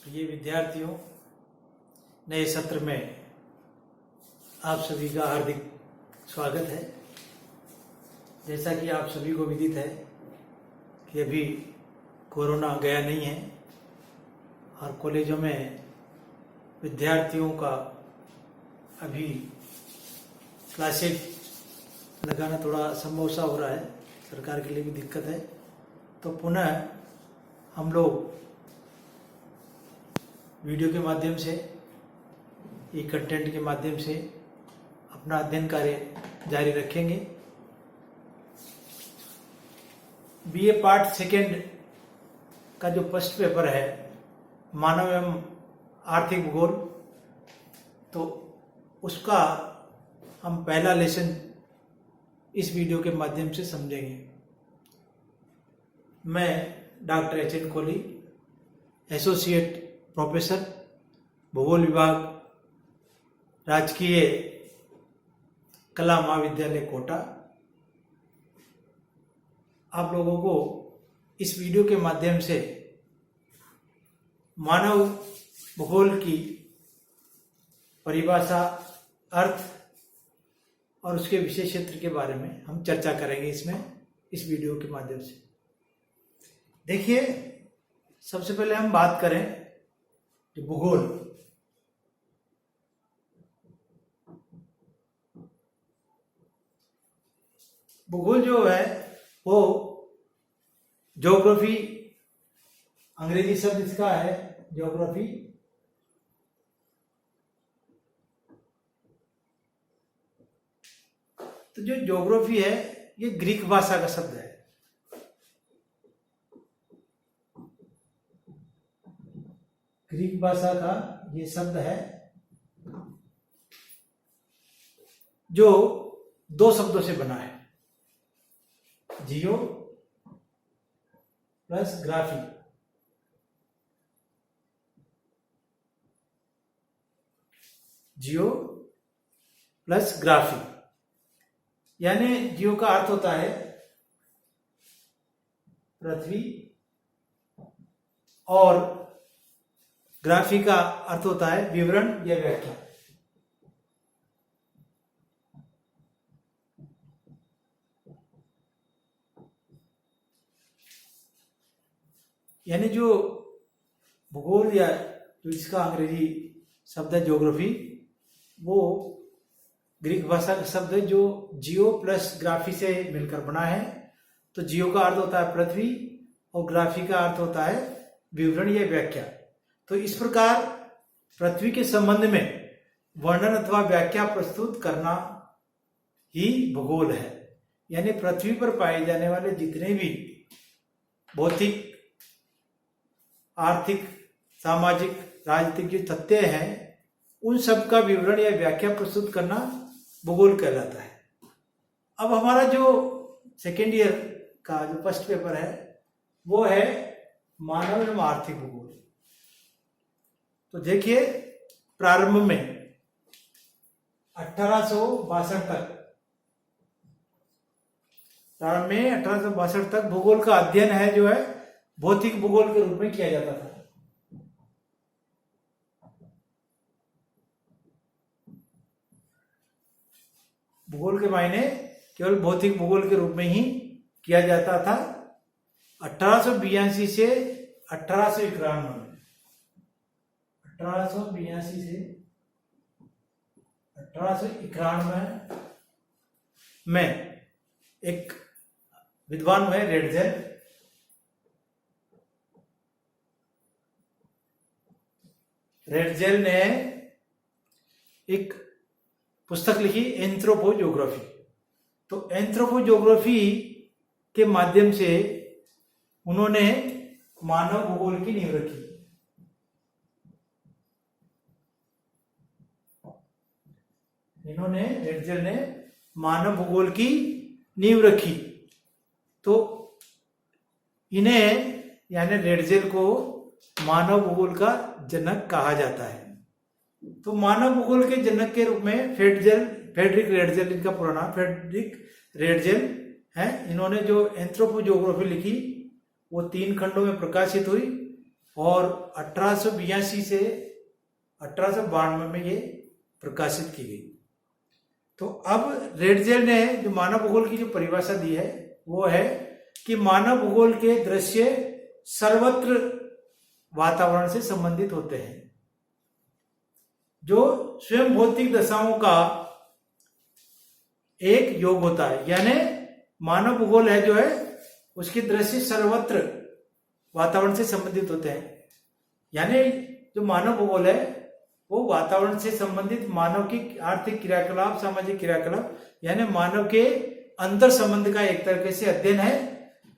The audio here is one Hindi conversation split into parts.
ये विद्यार्थियों, नए सत्र में आप सभी का हार्दिक स्वागत है। जैसा कि आप सभी को विदित है कि अभी कोरोना गया नहीं है और कॉलेजों में विद्यार्थियों का अभी क्लासेस लगाना थोड़ा संभव सा हो रहा है, सरकार के लिए भी दिक्कत है। तो पुनः हम लोग वीडियो के माध्यम से, ई कंटेंट के माध्यम से अपना अध्ययन कार्य जारी रखेंगे। बीए पार्ट सेकेंड का जो फर्स्ट पेपर है, मानव एवं आर्थिक भूगोल, तो उसका हम पहला लेसन इस वीडियो के माध्यम से समझेंगे। मैं doctor H.N.. Kohli, associate professor, भूगोल विभाग, राजकीय कला महाविद्यालय कोटा, आप लोगों को इस वीडियो के माध्यम से मानव भूगोल की परिभाषा, अर्थ और उसके विषय क्षेत्र के बारे में हम चर्चा करेंगे इस वीडियो के माध्यम से। देखिए, सबसे पहले हम बात करें भूगोल। भूगोल जो है वो ज्योग्राफी, अंग्रेजी शब्द इसका है ज्योग्राफी। तो जो ज्योग्राफी है ये ग्रीक भाषा का शब्द है। ग्रीक भाषा का ये शब्द है जो दो शब्दों से बना है, जियो प्लस ग्राफी। जियो प्लस ग्राफी, यानी जियो का अर्थ होता है पृथ्वी और ग्राफी का अर्थ होता है विवरण या व्याख्या। यानी जो भूगोल या जो इसका अंग्रेजी शब्द है ज्योग्राफी, वो ग्रीक भाषा का शब्द है जो जियो प्लस ग्राफी से मिलकर बना है। तो जियो का अर्थ होता है पृथ्वी और ग्राफी का अर्थ होता है विवरण या व्याख्या। तो इस प्रकार पृथ्वी के संबंध में वर्णन अथवा व्याख्या प्रस्तुत करना ही भूगोल है। यानी पृथ्वी पर पाए जाने वाले जितने भी भौतिक, आर्थिक, सामाजिक, राजनीतिक जो तथ्य हैं, उन सब का विवरण या व्याख्या प्रस्तुत करना भूगोल कहलाता है। अब हमारा जो सेकेंड ईयर का जो फर्स्ट पेपर है वो है मानव एवं आर्थिक भूगोल। तो देखिए, प्रारंभ में 1862 तक भूगोल का अध्ययन है जो है भौतिक भूगोल के रूप में किया जाता था। भूगोल के मायने केवल भौतिक भूगोल के रूप में ही किया जाता था। 1882 से 1891 में एक विद्वान हुए रेडजेल। रेडजेल ने एक पुस्तक लिखी, एंथ्रोपोज्योग्राफी। तो एंथ्रोपोज्योग्राफी के माध्यम से उन्होंने मानव भूगोल की नींव रखी। रेडजेल ने मानव भूगोल की नींव रखी। तो इन्हें, यानी रेडजेल को, मानव भूगोल का जनक कहा जाता है। तो मानव भूगोल के जनक के रूप में फ्रेडरिक रेडजेल, इनका पूरा नाम फ्रेडरिक रेडजेल है। इन्होंने जो एंथ्रोपोज्योग्राफी लिखी वो 3 खंडों में प्रकाशित हुई और 1882 से 1892 में ये प्रकाशित की गई। तो अब रेडजेल ने जो मानव भूगोल की जो परिभाषा दी है वो है कि मानव भूगोल के दृश्य सर्वत्र वातावरण से संबंधित होते हैं, जो स्वयं भौतिक दशाओं का एक योग होता है। यानी मानव भूगोल है जो है उसके दृश्य सर्वत्र वातावरण से संबंधित होते हैं। यानी जो मानव भूगोल है वो वातावरण से संबंधित मानव की आर्थिक क्रियाकलाप, सामाजिक क्रियाकलाप, यानी मानव के अंतर संबंध का एक तरीके से अध्ययन है,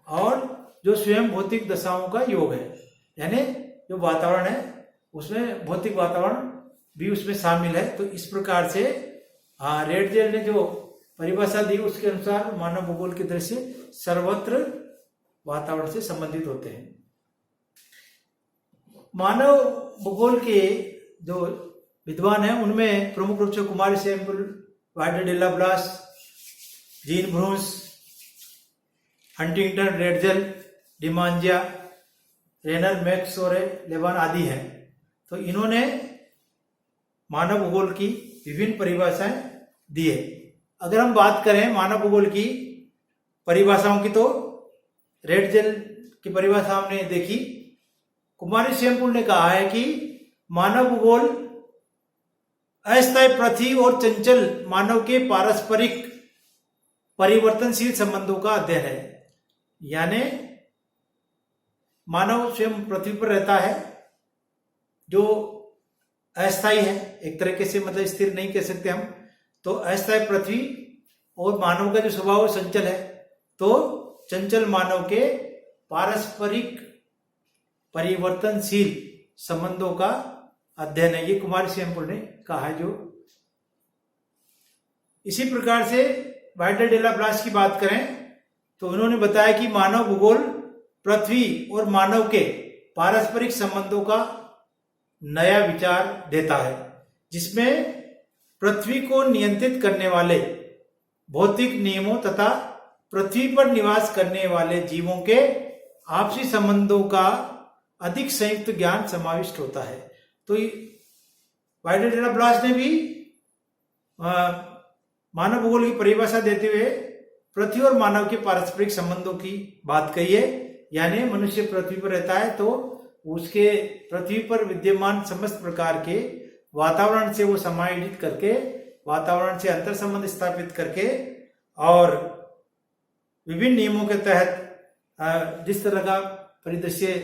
और जो स्वयं भौतिक दशाओं का योग है। यानी जो वातावरण है उसमें भौतिक वातावरण भी उसमें शामिल है। तो इस प्रकार से रेडजेल ने जो परिभाषा दी उसके अनुसार मानव भूगोल के दृश्य सर्वत्र वातावरण से संबंधित होते हैं। मानव भूगोल के जो विद्वान हैं उनमें प्रमुख रूप से कुमारी Semple, Vidal de la Blache, Jean Brunhes, Huntington, Ratzel, Demangeon, Renner, Max और लेवान आदि हैं। तो इन्होंने मानव भूगोल की विभिन्न परिभाषाएं दी है। अगर हम बात करें मानव भूगोल की परिभाषाओं की, तो रेडजेल की परिभाषा हमने देखी। कुमारी सैमुअल ने कहा है कि मानव भूगोल अस्थायी पृथ्वी और चंचल मानव के पारस्परिक परिवर्तनशील संबंधों का अध्ययन है। यानी मानव स्वयं पृथ्वी पर रहता है जो अस्थायी है, एक तरीके से मतलब स्थिर नहीं कह सकते हम। तो अस्थायी पृथ्वी और मानव का जो स्वभाव चंचल है, तो चंचल मानव के पारस्परिक परिवर्तनशील संबंधों का अध्ययन है, ये कुमारी सैमुअल ने कहा है। जो इसी प्रकार से वाइडर डेला ब्लास की बात करें तो उन्होंने बताया कि मानव भूगोल पृथ्वी और मानव के पारस्परिक संबंधों का नया विचार देता है, जिसमें पृथ्वी को नियंत्रित करने वाले भौतिक नियमों तथा पृथ्वी पर निवास करने वाले जीवों के आपसी संबंधों का अधिक संयुक्त ज्ञान समाविष्ट होता है। तो वाइडर डेला ब्लास ने भी मानव भूगोल की परिभाषा देते हुए पृथ्वी और मानव के पारस्परिक संबंधों की बात कही है। यानी मनुष्य पृथ्वी पर रहता है तो उसके पृथ्वी पर विद्यमान समस्त प्रकार के वातावरण से वो समायोजित करके, वातावरण से अंतर संबंध स्थापित करके और विभिन्न नियमों के तहत जिस तरह का परिदृश्य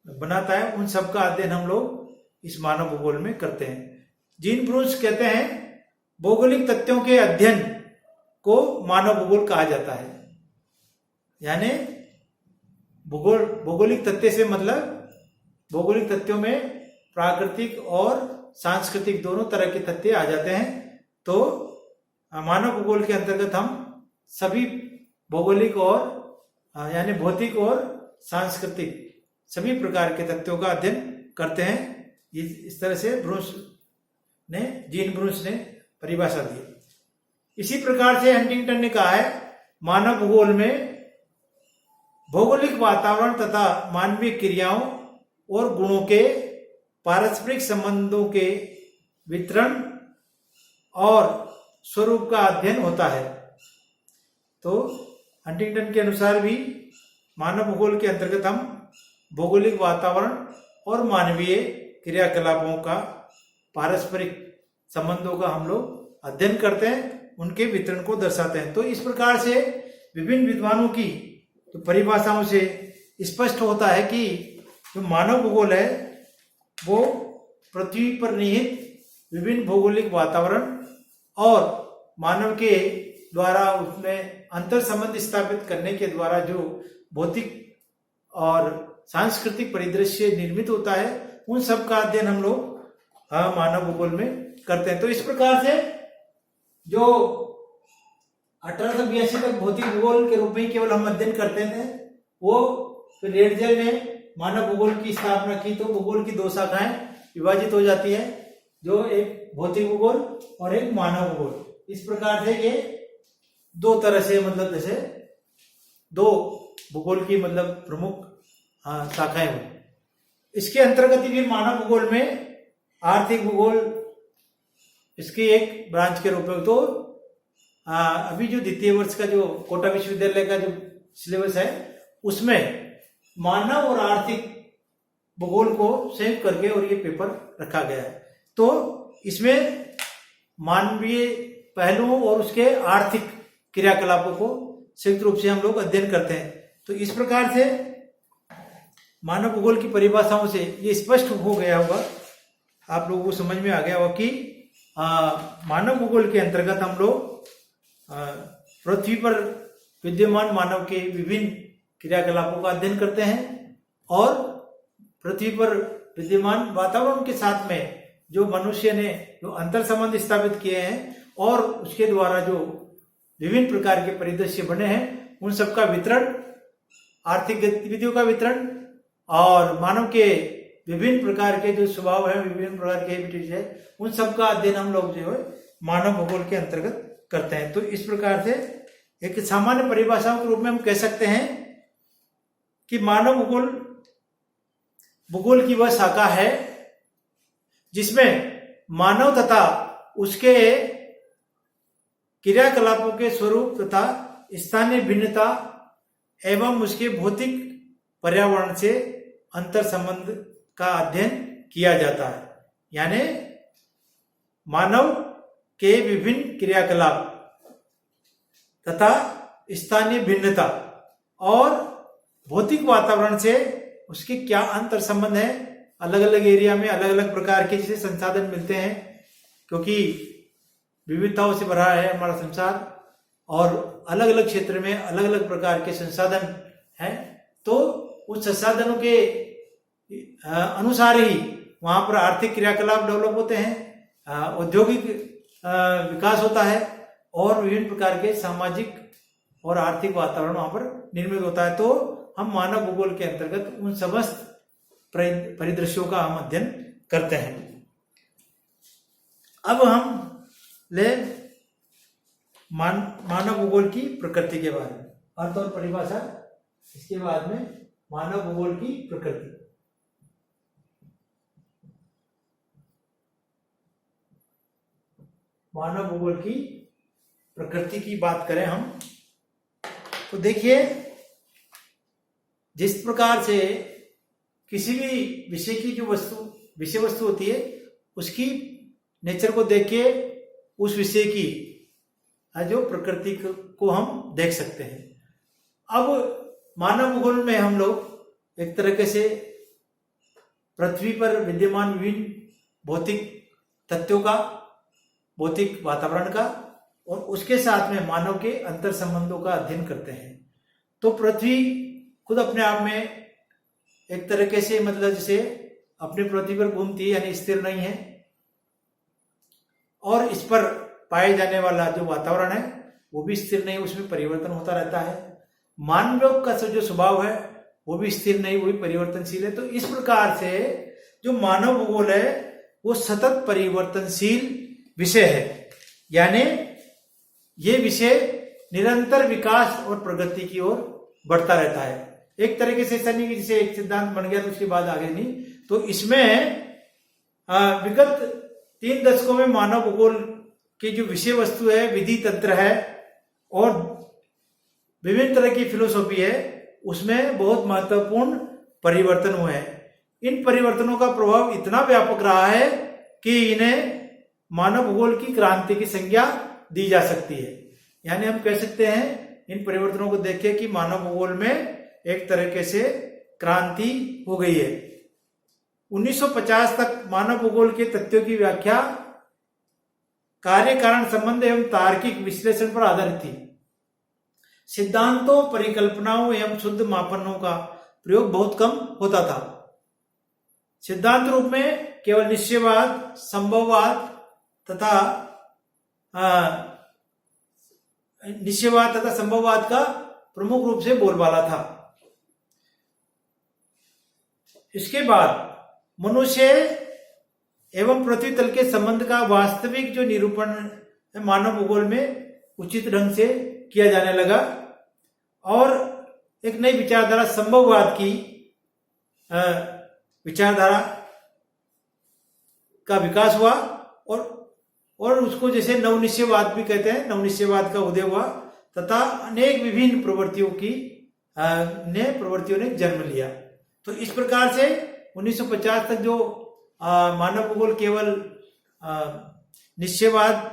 बनाता है, उन सब का अध्ययन हम लोग इस मानव भूगोल में करते हैं। जीन ब्रूस कहते हैं भौगोलिक तथ्यों के अध्ययन को मानव भूगोल कहा जाता है। यानी भौगोलिक तथ्य से मतलब भौगोलिक तथ्यों में प्राकृतिक और सांस्कृतिक दोनों तरह के तथ्य आ जाते हैं। तो मानव भूगोल के अंतर्गत हम सभी भौगोलिक और यानी भौतिक और सांस्कृतिक सभी प्रकार के तथ्यों का अध्ययन करते हैं। इस तरह से जीन ब्रूस ने परिभाषा दी। इसी प्रकार से हंटिंगटन ने कहा है मानव भूगोल में भौगोलिक वातावरण तथा मानवीय क्रियाओं और गुणों के पारस्परिक संबंधों के वितरण और स्वरूप का अध्ययन होता है। तो हंटिंगटन के अनुसार भी मानव भूगोल के अंतर्गत हम भौगोलिक वातावरण और मानवीय क्रियाकलापों का पारस्परिक संबंधों का हम लोग अध्ययन करते हैं, उनके वितरण को दर्शाते हैं। तो इस प्रकार से विभिन्न विद्वानों की तो परिभाषाओं से स्पष्ट होता है कि जो मानव भूगोल है वो पृथ्वी पर निहित विभिन्न भौगोलिक वातावरण और मानव के द्वारा उसमें अंतर संबंध स्थापित करने के द्वारा जो भौतिक और सांस्कृतिक परिदृश्य निर्मित होता है, उन सब का अध्ययन हम लोग मानव भूगोल में करते हैं। तो इस प्रकार से जो 1882 तक भौतिक भूगोल के रूप में केवल हम अध्ययन करते थे, वो फिर रेडजेल ने मानव भूगोल की स्थापना की तो भूगोल की दो शाखाएं विभाजित हो जाती है, जो एक भौतिक भूगोल और एक मानव भूगोल। इस प्रकार से ये दो तरह से मतलब जैसे दो भूगोल की मतलब प्रमुख शाखाएं हुई। इसके अंतर्गत ही फिर मानव भूगोल में आर्थिक भूगोल इसकी एक ब्रांच के रूप में, तो अभी जो द्वितीय वर्ष का जो कोटा विश्वविद्यालय का जो सिलेबस है उसमें मानव और आर्थिक भूगोल को संयुक्त करके और ये पेपर रखा गया है। तो इसमें मानवीय पहलुओं और उसके आर्थिक क्रियाकलापों को संयुक्त रूप से हम लोग अध्ययन करते हैं। तो इस प्रकार से मानव भूगोल की परिभाषाओं से ये स्पष्ट हो गया होगा, आप लोगों को समझ में आ गया होगा कि मानव भूगोल के अंतर्गत हम लोग पृथ्वी पर विद्यमान मानव के विभिन्न क्रियाकलापों का अध्ययन करते हैं और पृथ्वी पर विद्यमान वातावरण के साथ में जो मनुष्य ने जो अंतर संबंध स्थापित किए हैं और उसके द्वारा जो विभिन्न प्रकार के परिदृश्य बने हैं उन सबका वितरण, आर्थिक गतिविधियों का वितरण और मानव के विभिन्न प्रकार के जो स्वभाव है, विभिन्न प्रकार के हैबिटेट है, उन सबका अध्ययन हम लोग जो है मानव भूगोल के अंतर्गत करते हैं। तो इस प्रकार से एक सामान्य परिभाषाओं के रूप में हम कह सकते हैं कि मानव भूगोल की वह शाखा है जिसमें मानव तथा उसके क्रियाकलापों के स्वरूप तथा स्थानीय भिन्नता एवं उसके भौतिक पर्यावरण से अंतर संबंध का अध्ययन किया जाता है। यानी मानव के विभिन्न क्रियाकलाप तथा स्थानीय भिन्नता और भौतिक वातावरण से उसके क्या अंतर संबंध है, अलग अलग एरिया में अलग अलग प्रकार के जैसे संसाधन मिलते हैं, क्योंकि विविधताओं से भरा है हमारा संसार और अलग अलग क्षेत्र में अलग अलग प्रकार के संसाधन हैं। तो उस संसाधनों के अनुसार ही वहां पर आर्थिक क्रियाकलाप डेवलप होते हैं, औद्योगिक विकास होता है और विभिन्न प्रकार के सामाजिक और आर्थिक वातावरण वहां पर निर्मित होता है। तो हम मानव भूगोल के अंतर्गत उन समस्त परिदृश्यों का हम अध्ययन करते हैं। अब हम ले मानव भूगोल की प्रकृति के बारे में, अर्थ और परिभाषा, इसके बाद में मानव भूगोल की प्रकृति। मानव भूगोल की प्रकृति की बात करें हम तो देखिए, जिस प्रकार से किसी भी विषय की जो विषय वस्तु होती है उसकी नेचर को देख के उस विषय की जो प्रकृति को हम देख सकते हैं। अब मानव भूगोल में हम लोग एक तरीके से पृथ्वी पर विद्यमान विभिन्न भौतिक तथ्यों का, भौतिक वातावरण का और उसके साथ में मानव के अंतर संबंधों का अध्ययन करते हैं। तो पृथ्वी खुद अपने आप में एक तरीके से मतलब जैसे अपनी पृथ्वी पर घूमती है, यानी स्थिर नहीं है, और इस पर पाए जाने वाला जो वातावरण है वो भी स्थिर नहीं, उसमें परिवर्तन होता रहता है। मानव का जो स्वभाव है वो भी स्थिर नहीं, वो भी परिवर्तनशील है। तो इस प्रकार से जो मानव भूगोल है वो सतत परिवर्तनशील विषय है, यानी ये विषय निरंतर विकास और प्रगति की ओर बढ़ता रहता है। एक तरीके से ऐसा नहीं कि जैसे एक सिद्धांत बन गया तो उसके बाद आगे नहीं। तो इसमें विगत 3 दशकों में मानव भूगोल की जो विषय वस्तु है, विधि तंत्र है और विभिन्न तरह की फिलोसॉफी है, उसमें बहुत महत्वपूर्ण परिवर्तन हुए हैं। इन परिवर्तनों का प्रभाव इतना व्यापक रहा है कि इन्हें मानव भूगोल की क्रांति की संज्ञा दी जा सकती है। यानी हम कह सकते हैं इन परिवर्तनों को देख के कि मानव भूगोल में एक तरीके से क्रांति हो गई है। 1950 तक मानव भूगोल के तथ्यों की व्याख्या कार्य कारण संबंध एवं तार्किक विश्लेषण पर आधारित थी। सिद्धांतों, परिकल्पनाओं एवं शुद्ध मापनों का प्रयोग बहुत कम होता था। सिद्धांत रूप में केवल निश्चयवाद, संभववाद तथा संभववाद का प्रमुख रूप से बोलबाला था। इसके बाद मनुष्य एवं पृथ्वी तल के संबंध का वास्तविक जो निरूपण मानव भूगोल में उचित ढंग से किया जाने लगा और एक नई विचारधारा संभववाद की विचारधारा का विकास हुआ और उसको जैसे नवनिश्चयवाद भी कहते हैं, नवनिश्चयवाद का उदय हुआ तथा अनेक विभिन्न प्रवृत्तियों ने जन्म लिया। तो इस प्रकार से 1950 तक जो मानव भूगोल केवल निश्चयवाद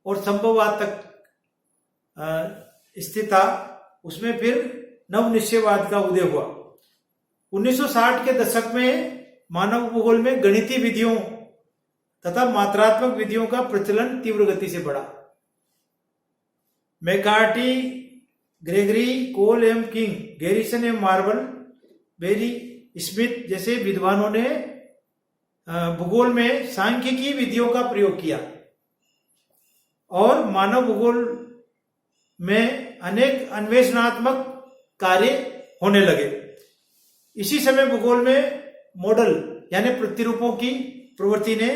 और संभववाद तक स्थित था, उसमें फिर नव निश्चयवाद का उदय हुआ। 1960 के दशक में मानव भूगोल में गणितीय विधियों तथा मात्रात्मक विधियों का प्रचलन तीव्र गति से बढ़ा। McCarty, Gregory, Cole and King, Garrison and Marble, Berry Smith जैसे विद्वानों ने भूगोल में सांख्यिकी विधियों का प्रयोग किया और मानव भूगोल में अनेक अन्वेषणात्मक कार्य होने लगे। इसी समय भूगोल में मॉडल यानी प्रतिरूपों की प्रवृत्ति ने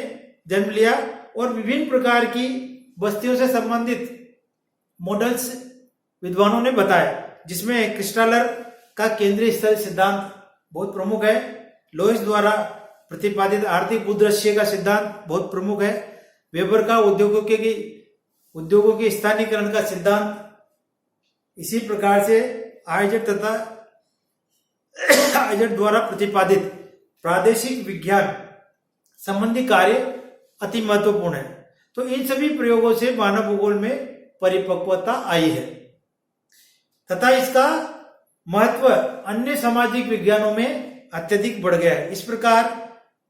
जन्म लिया और विभिन्न प्रकार की बस्तियों से संबंधित मॉडल्स विद्वानों ने बताया, जिसमें क्रिस्टालर का केंद्रीय स्थल सिद्धांत बहुत प्रमुख है, लोइस द्वारा प्रतिपादित आर्थिक भूदृश्य का सिद्धांत बहुत प्रमुख है, वेबर का उद्योगों के स्थानीयकरण का सिद्धांत, इसी प्रकार से आइजर तथा आइजर द्वारा प्रतिपादित प्रादेशिक विज्ञान संबंधी कार्य अति महत्वपूर्ण है। तो इन सभी प्रयोगों से मानव भूगोल में परिपक्वता आई है तथा इसका महत्व अन्य सामाजिक विज्ञानों में अत्यधिक बढ़ गया है। इस प्रकार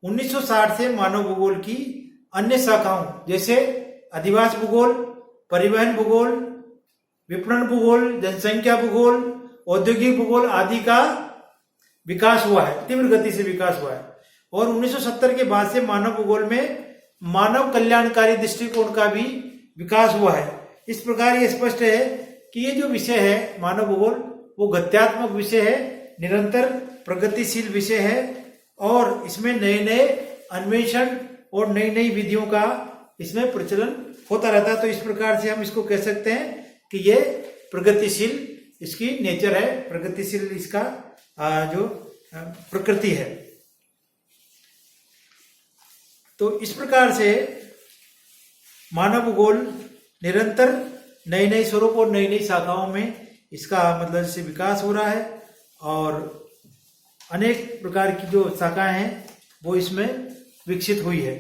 1960 से मानव भूगोल की अन्य शाखाओं जैसे अधिवास भूगोल, परिवहन भूगोल, विपणन भूगोल, जनसंख्या भूगोल, औद्योगिक भूगोल आदि का विकास हुआ है, तीव्र गति से विकास हुआ है। और 1970 के बाद से मानव भूगोल में मानव कल्याणकारी दृष्टिकोण का भी विकास हुआ है। इस प्रकार ये स्पष्ट है कि ये जो विषय है मानव भूगोल वो गत्यात्मक विषय है, निरंतर प्रगतिशील विषय है और इसमें नए नए अन्वेषण और नई नई विधियों का इसमें प्रचलन होता रहता है। तो इस प्रकार से हम इसको कह सकते हैं कि ये प्रगतिशील इसकी नेचर है, प्रगतिशील इसका जो प्रकृति है। तो इस प्रकार से मानव भूगोल निरंतर नए नए स्वरूप और नई नई शाखाओं में इसका मतलब से विकास हो रहा है और अनेक प्रकार की जो शाखाएं हैं वो इसमें विकसित हुई है।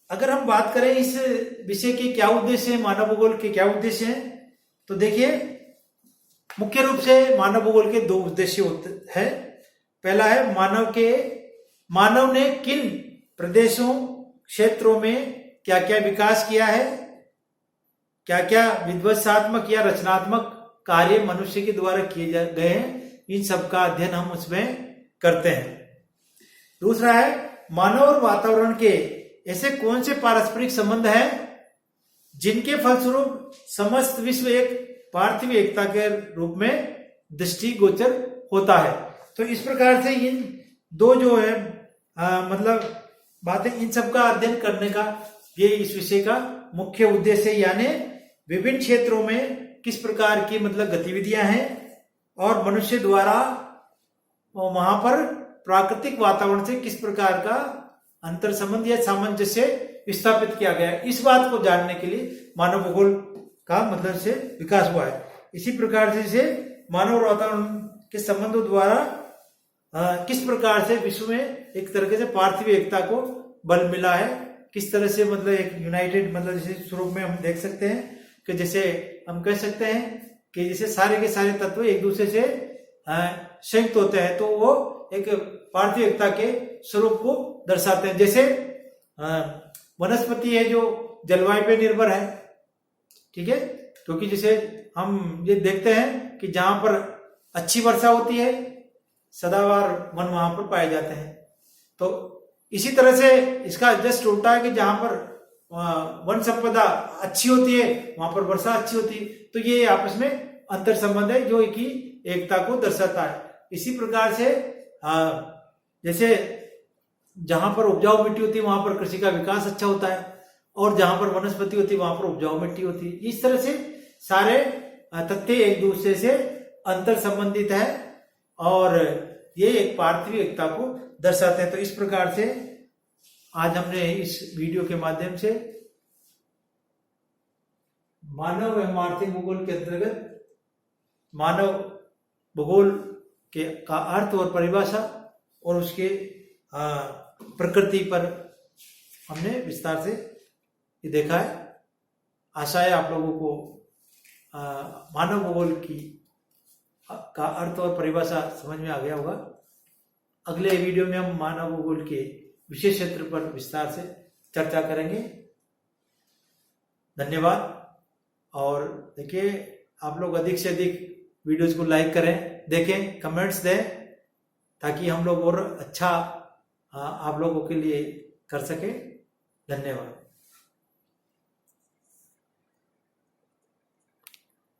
अगर हम बात करें इस विषय के क्या उद्देश्य है, मानव भूगोल के क्या उद्देश्य हैं, तो देखिए मुख्य रूप से मानव भूगोल के दो उद्देश्य होते हैं। पहला है मानव ने किन प्रदेशों क्षेत्रों में क्या क्या विकास किया है, क्या क्या विध्वंसात्मक या रचनात्मक कार्य मनुष्य के द्वारा किए गए हैं, इन सब का अध्ययन हम उसमें करते हैं। दूसरा है मानव और वातावरण के ऐसे कौन से पारस्परिक संबंध हैं जिनके फलस्वरूप समस्त विश्व एक पार्थिव एकता के रूप में दृष्टिगोचर होता है। तो इस प्रकार से इन दो जो है मतलब बातें, इन सब का अध्ययन करने का ये इस विषय का मुख्य उद्देश्य है, यानी विभिन्न क्षेत्रों में किस प्रकार की मतलब गतिविधियां हैं और मनुष्य द्वारा वहां पर प्राकृतिक वातावरण से किस प्रकार का अंतर संबंध या सामंजस्य स्थापित किया गया है, इस बात को जानने के लिए मानव भूगोल का मतलब से विकास हुआ है। इसी प्रकार से मानव और वातावरण के संबंधों द्वारा किस प्रकार से विश्व में एक तरह से पार्थिव एकता को बल मिला है, किस तरह से मतलब एक यूनाइटेड मतलब जैसे स्वरूप में हम देख सकते हैं कि जैसे हम कह सकते हैं कि जैसे सारे के सारे तत्व एक दूसरे से संयुक्त होते हैं तो वो एक पार्थिव एकता के स्वरूप को दर्शाते हैं। जैसे वनस्पति है जो जलवायु पे निर्भर है, ठीक है, क्योंकि जैसे हम ये देखते हैं कि जहां पर अच्छी वर्षा होती है सदाबहार वन वहां पर पाए जाते हैं। तो इसी तरह से इसका जस्ट उल्टा है कि जहां पर वन संपदा अच्छी होती है वहां पर वर्षा अच्छी होती है। तो ये आपस में अंतर संबंध है जो कि एकता को दर्शाता है। इसी प्रकार से जैसे जहां पर उपजाऊ मिट्टी होती है वहां पर कृषि का विकास अच्छा होता है और जहां पर वनस्पति होती है वहां पर उपजाऊ मिट्टी होती है। इस तरह से सारे तथ्य एक दूसरे से अंतर संबंधित है और ये एक पार्थिव एकता को दर्शाते हैं। तो इस प्रकार से आज हमने इस वीडियो के माध्यम से मानव एवं आर्थिक भूगोल के अंतर्गत मानव भूगोल के का अर्थ और परिभाषा और उसके प्रकृति पर हमने विस्तार से ये देखा है। आशा है आप लोगों को मानव भूगोल की का अर्थ और परिभाषा समझ में आ गया होगा। अगले वीडियो में हम मानव भूगोल के विशेष क्षेत्र पर विस्तार से चर्चा करेंगे। धन्यवाद। और देखिए, आप लोग अधिक से अधिक वीडियोस को लाइक करें, देखें, कमेंट्स दें, ताकि हम लोग और अच्छा आप लोगों के लिए कर सकें। धन्यवाद।